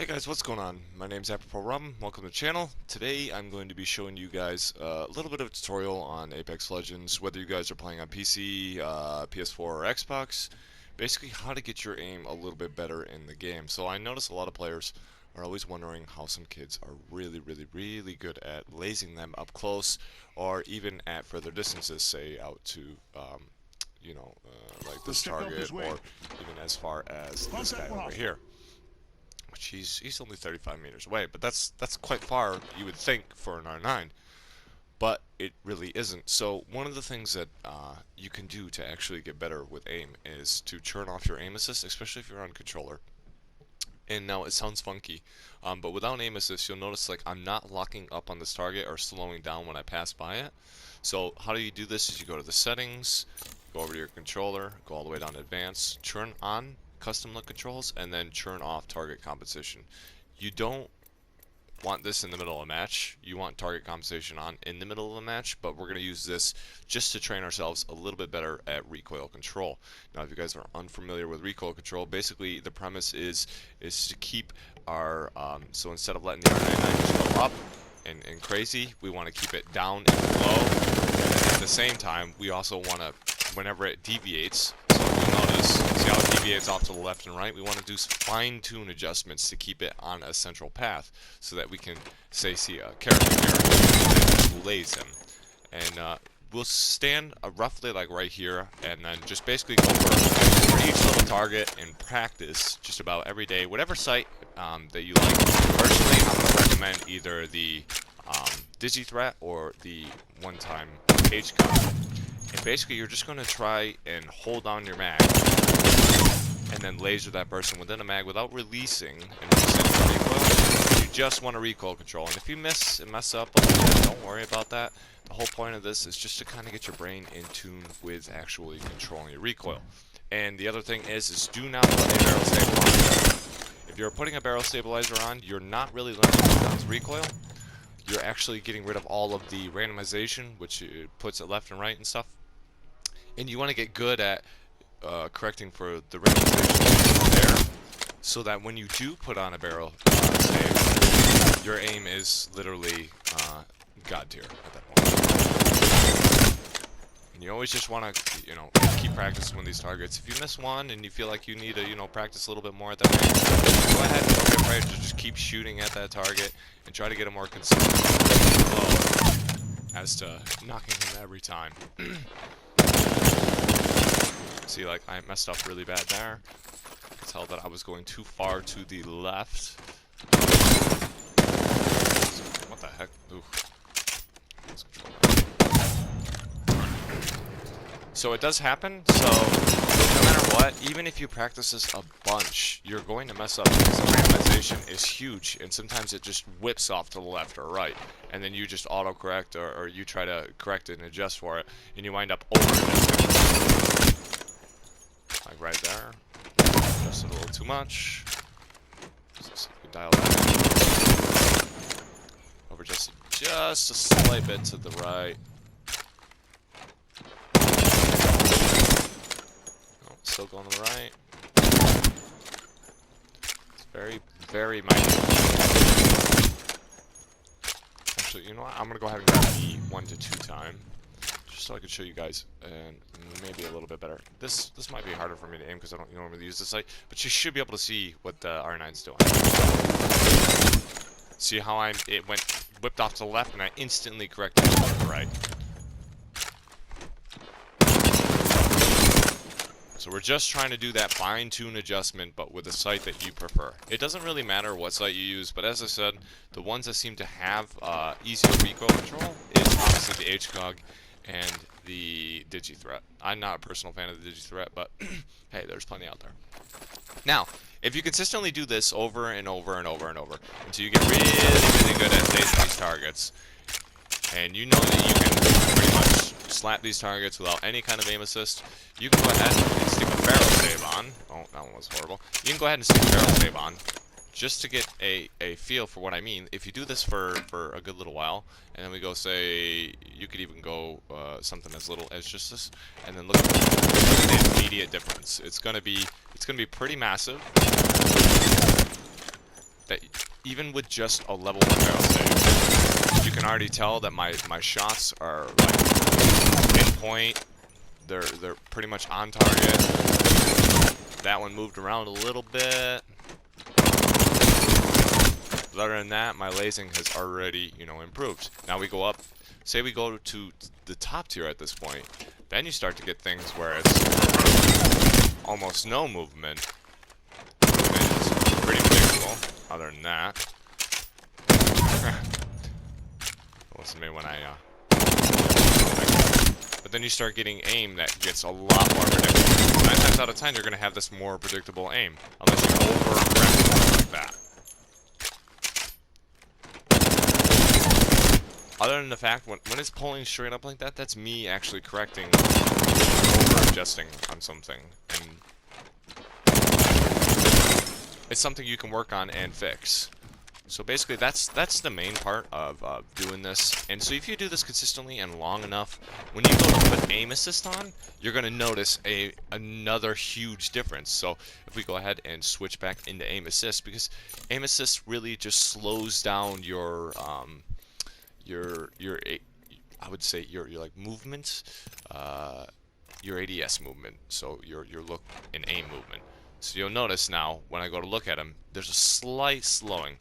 Hey guys, what's going on? My name's AproposRobin. Welcome to the channel. Today I'm going to be showing you guys a little bit of a tutorial on Apex Legends, whether you guys are playing on PC, PS4, or Xbox. Basically, how to get your aim a little bit better in the game. So I notice a lot of players are always wondering how some kids are really good at lasing them up close, or even at further distances, say out to like this target, or even as far as this guy over here. Which he's only 35 meters away, but that's quite far, you would think, for an R9, but it really isn't. So one of the things that you can do to actually get better with aim is to turn off your aim assist, especially if you're on controller. And now it sounds funky, but without aim assist, you'll notice like I'm not locking up on this target or slowing down when I pass by it. So how do you do this? Is you go to the settings, go over to your controller, go all the way down to advanced, turn on custom look controls, and then turn off target compensation. You don't want this in the middle of a match. You want target compensation on in the middle of the match, but we're going to use this just to train ourselves a little bit better at recoil control. Now, if you guys are unfamiliar with recoil control, basically the premise is to keep our so instead of letting the R99 just go up and crazy, we want to keep it down and low. And at the same time, we also want to, whenever it deviates, so you'll notice, see how it deviates off to the left and right? We want to do fine-tune adjustments to keep it on a central path, so that we can, say, see a character here, and laze him. And we'll stand roughly like right here, and then just basically go for each little target and practice just about every day, whatever site that you like. Personally, I'm going to recommend either the Digi Threat or the one-time HCOG. And basically, you're just going to try and hold down your mag, and then laser that person within a mag without releasing and resetting the recoil. You just want to recoil control. And if you mess up a little bit, don't worry about that. The whole point of this is just to kind of get your brain in tune with actually controlling your recoil. And the other thing is do not put a barrel stabilizer. If you're putting a barrel stabilizer on, you're not really learning how to recoil. You're actually getting rid of all of the randomization, which it puts it left and right and stuff. And you want to get good at correcting for the randomization there, so that when you do put on a barrel save, your aim is literally god tier at that point. And you always just want to, keep practicing with these targets. If you miss one and you feel like you need to, practice a little bit more at that range, go ahead and don't be afraid to just keep shooting at that target and try to get a more consistent flow as to knocking him every time. See, like, I messed up really bad there. I could tell that I was going too far to the left. What the heck? Ooh. Let's control that. So it does happen, so no matter what, even if you practice this a bunch, you're going to mess up because the randomization is huge, and sometimes it just whips off to the left or right, and then you just auto-correct, or you try to correct it and adjust for it, and you wind up over-adjusting. Like right there. Just a little too much. So you can dial that. Over just a slight bit to the right. Oh, still going to the right. It's very minute. Actually, you know what? I'm going to go ahead and grab the 1 to 2 time, just so I could show you guys, and maybe a little bit better. This might be harder for me to aim because I don't normally use this sight, but you should be able to see what the R9's doing. See how it whipped off to the left, and I instantly corrected it to the right. So we're just trying to do that fine-tune adjustment, but with a sight that you prefer. It doesn't really matter what sight you use, but as I said, the ones that seem to have easier recoil control is obviously the HCOG and the Digi Threat. I'm not a personal fan of the Digi Threat, but hey, there's plenty out there. Now, if you consistently do this over and over and over and over until you get really good at lasing these targets, and you know that you can pretty much slap these targets without any kind of aim assist, you can go ahead and stick a barrel save on. Oh, that one was horrible. You can go ahead and stick a barrel save on, just to get a feel for what I mean. If you do this for a good little while, and then we go, say, you could even go something as little as just this, and then look at the immediate difference. It's gonna be pretty massive. that even with just a level 1 barrel save, you can already tell that my shots are like in point. They're pretty much on target. That one moved around a little bit. But other than that, my lasing has already, you know, improved. Now we go up. Say we go to the top tier at this point. Then you start to get things where it's almost no movement. It's pretty predictable. Other than that, listen to me when I. But then you start getting aim that gets a lot more predictable. 9 times out of 10, you're going to have this more predictable aim, unless you over-aggressive like that. Other than the fact, when it's pulling straight up like that, that's me actually correcting over-adjusting on something. And it's something you can work on and fix. So basically, that's the main part of doing this. And so if you do this consistently and long enough, when you go to put aim assist on, you're going to notice another huge difference. So if we go ahead and switch back into aim assist, because aim assist really just slows down your I would say your like movement, your ADS movement, so your look and aim movement. So you'll notice now when I go to look at him, there's a slight slowing.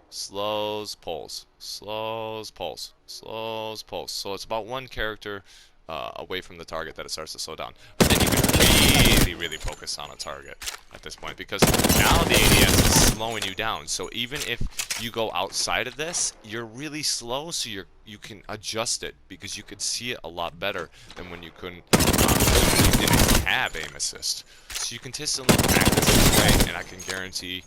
Slows, pulls, slows, pulls, slows, pulls. So it's about 1 character away from the target that it starts to slow down. But then you can really focus on a target at this point, because now the ADS is slowing you down. So even if you go outside of this, you're really slow, so you can adjust it, because you can see it a lot better than when you couldn't you didn't have aim assist. So you consistently practice this way, and I can guarantee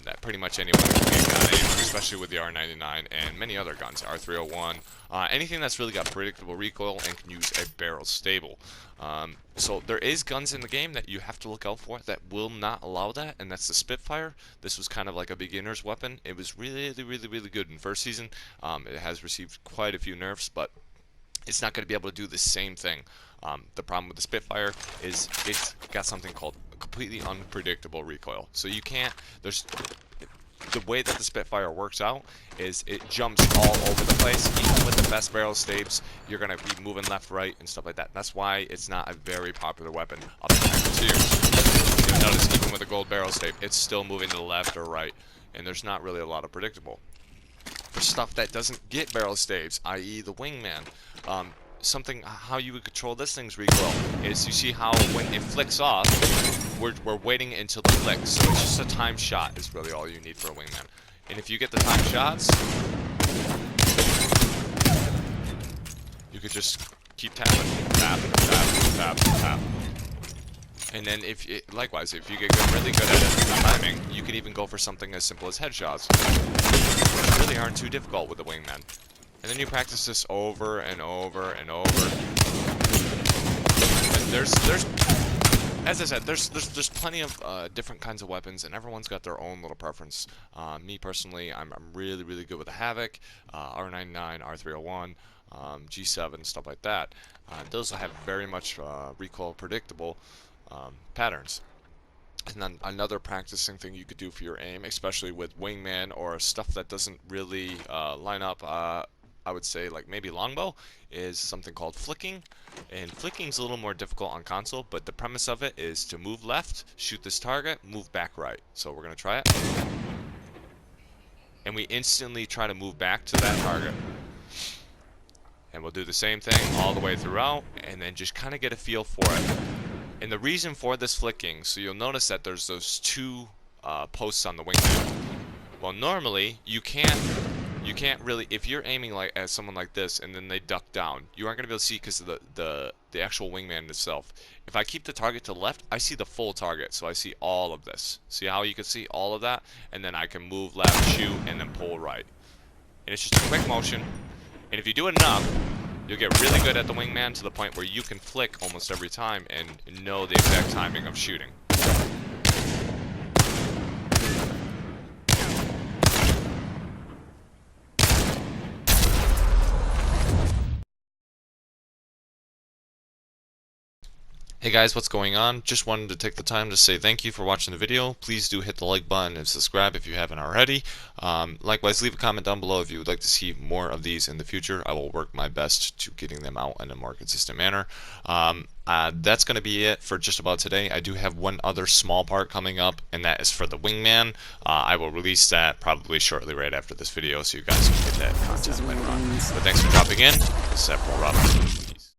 that pretty much anyone can get gun aim, especially with the R99 and many other guns, R301, anything that's really got predictable recoil and can use a barrel stable. So there is guns in the game that you have to look out for that will not allow that, and that's the Spitfire. This was kind of like a beginner's weapon. It was really good in first season. It has received quite a few nerfs, but it's not going to be able to do the same thing. The problem with the Spitfire is it's got something called completely unpredictable recoil. So you can't, the way that the Spitfire works out is it jumps all over the place. Even with the best barrel staves, you're going to be moving left, right, and stuff like that. That's why it's not a very popular weapon up in higher tiers. You'll notice even with a gold barrel stave, it's still moving to the left or right, and there's not really a lot of predictable. For stuff that doesn't get barrel staves, i.e. the wingman, how you would control this thing's recoil is, you see how when it flicks off, we're waiting until the flick. So it's just a time shot is really all you need for a wingman. And if you get the time shots, you could just keep tapping, tap, tap, tap, tap. And then likewise, if you get really good at it, timing, you could even go for something as simple as headshots, which really aren't too difficult with the wingman. And then you practice this over and over and over. And there's as I said, there's plenty of different kinds of weapons, and everyone's got their own little preference. Me personally, I'm really good with the Havoc, R99, R301, G7, stuff like that. Those have very much recoil predictable patterns. And then another practicing thing you could do for your aim, especially with wingman or stuff that doesn't really line up, I would say like maybe longbow, is something called flicking. And flicking's a little more difficult on console, but the premise of it is to move left, shoot this target, move back right. So we're gonna try it. And we instantly try to move back to that target. And we'll do the same thing all the way throughout, and then just kind of get a feel for it. And the reason for this flicking, so you'll notice that there's those 2 posts on the wingman. Well, normally you can't really, if you're aiming like at someone like this and then they duck down, you aren't gonna be able to see because of the actual wingman itself. If I keep the target to the left, I see the full target, so I see all of this. See how you can see all of that, and then I can move left, shoot, and then pull right. And it's just a quick motion. And if you do it enough, you'll get really good at the wingman to the point where you can flick almost every time and know the exact timing of shooting. Hey guys, what's going on? Just wanted to take the time to say thank you for watching the video. Please do hit the like button and subscribe if you haven't already. Likewise, leave a comment down below if you would like to see more of these in the future. I will work my best to getting them out in a more consistent manner. That's going to be it for just about today. I do have one other small part coming up, and that is for the wingman. I will release that probably shortly right after this video, so you guys can get that content later on. But thanks for dropping in. This is AproposRobin.